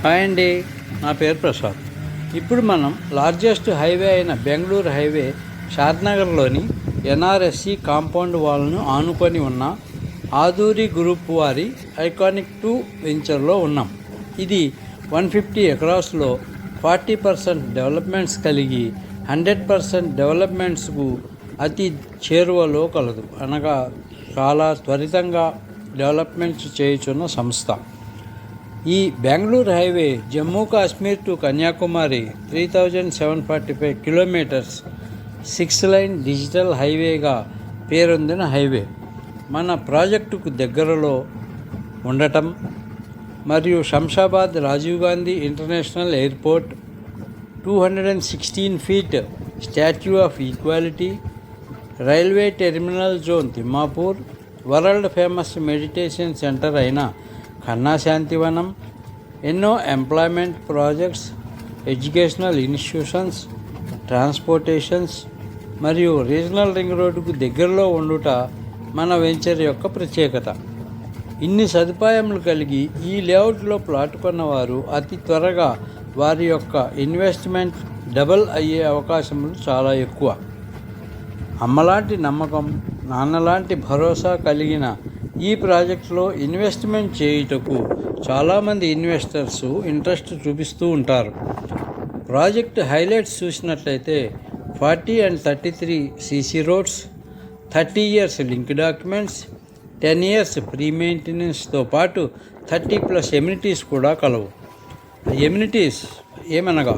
Hi అండి, నా పేరు ప్రసాద్. ఇప్పుడు మనం లార్జెస్ట్ హైవే అయిన బెంగళూరు హైవే షాద్నగర్లోని ఎన్ఆర్ఎస్సి కాంపౌండ్ వాల్ను ఆనుకొని ఉన్న ఆదూరి గ్రూప్ వారి ఐకానిక్ 2 వెంచర్లో ఉన్నాం. ఇది 150 ఎకరాస్లో 40% డెవలప్మెంట్స్ కలిగి 100% డెవలప్మెంట్స్కు అతి చేరువలో కలదు. అనగా చాలా త్వరితంగా డెవలప్మెంట్స్ చేయుచున్న సంస్థ. ఈ Bengaluru highway Jammu Kashmir to Kanyakumari 3745 kilometres 6 line digital హైవేగా పేరొందిన హైవే. మన ప్రాజెక్టుకు దగ్గరలో ఉండటం మరియు Shamshabad Rajiv Gandhi international airport, 216 feet statue of equality, railway terminal zone Thimmapur, world famous meditation centre అయిన ఖన్నా శాంతివనం, ఎన్నో employment projects, educational institutions, transportations మరియు రీజనల్ రింగ్ రోడ్డుకు దగ్గరలో ఉండుట మన వెంచర్ యొక్క ప్రత్యేకత. ఇన్ని సదుపాయములు కలిగి ఈ లేఅవుట్లో ప్లాట్ కొన్నవారు అతి త్వరగా వారి యొక్క ఇన్వెస్ట్మెంట్ డబల్ అయ్యే అవకాశములు చాలా ఎక్కువ. అమ్మలాంటి నమ్మకం, నాన్నలాంటి భరోసా కలిగిన ఈ ప్రాజెక్టులో ఇన్వెస్ట్మెంట్ చేయుటకు చాలామంది ఇన్వెస్టర్స్ ఇంట్రెస్ట్ చూపిస్తూ ఉంటారు. ప్రాజెక్ట్ హైలైట్స్ చూసినట్లయితే 40 and 33 CC roads, 30 years link documents, 10 years pre మెయింటెనెన్స్తో పాటు 30+ ఎమ్యూనిటీస్ కూడా కలవు. ఎమ్యూనిటీస్ ఏమనగా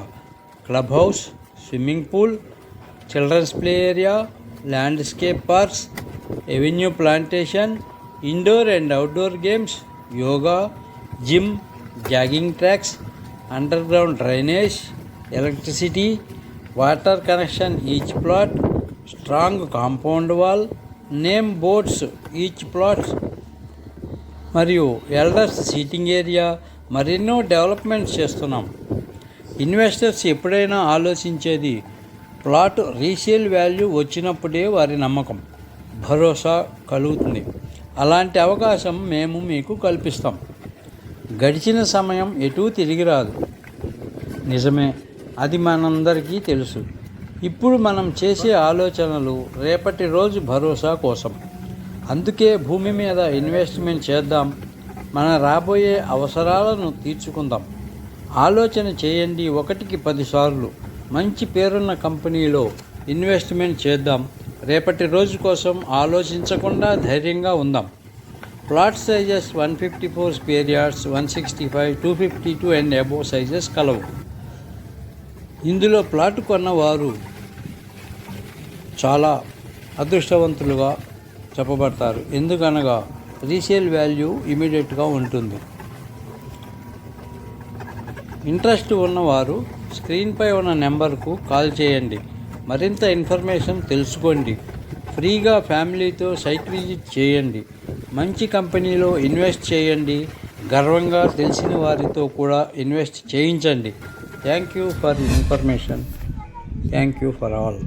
club house, swimming pool, children's play area, landscape parks, avenue plantation, indoor and outdoor games, yoga, gym, jogging tracks, underground drainage, electricity, water connection each plot, strong compound wall, name boards each plot మరియు elders seating area, మరెన్నో developments చేస్తున్నాం. Investors ఎప్పుడైనా ఆలోచించేది plot resale value వచ్చినప్పుడే వారి నమ్మకం, భరోసా కలుగుతుంది. అలాంటి అవకాశం మేము మీకు కల్పిస్తాం. గడిచిన సమయం ఎటూ తిరిగి రాదు, నిజమే, అది మనందరికీ తెలుసు. ఇప్పుడు మనం చేసే ఆలోచనలు రేపటి రోజు భరోసా కోసం. అందుకే భూమి మీద ఇన్వెస్ట్మెంట్ చేద్దాం, మన రాబోయే అవసరాలను తీర్చుకుందాం. ఆలోచన చేయండి, 1కి 10 సార్లు. మంచి పేరున్న కంపెనీలో ఇన్వెస్ట్మెంట్ చేద్దాం. రేపటి రోజు కోసం ఆలోచించకుండా ధైర్యంగా ఉందాం. Plot sizes 154 square yards, 165, 252 and above sizes కలవు. ఇందులో ప్లాట్ కొన్నవారు చాలా అదృష్టవంతులుగా చెప్పబడతారు. ఎందుకనగా రీసేల్ వాల్యూ ఇమీడియట్గా ఉంటుంది. ఇంట్రెస్ట్ ఉన్నవారు స్క్రీన్పై ఉన్న నెంబర్కు కాల్ చేయండి. మరింత ఇన్ఫర్మేషన్ తెలుసుకోండి. ఫ్రీగా ఫ్యామిలీతో సైట్ విజిట్ చేయండి. మంచి కంపెనీలో ఇన్వెస్ట్ చేయండి. గర్వంగా తెలిసిన వారితో కూడా ఇన్వెస్ట్ చేయించండి. Thank you for information. Thank you for all.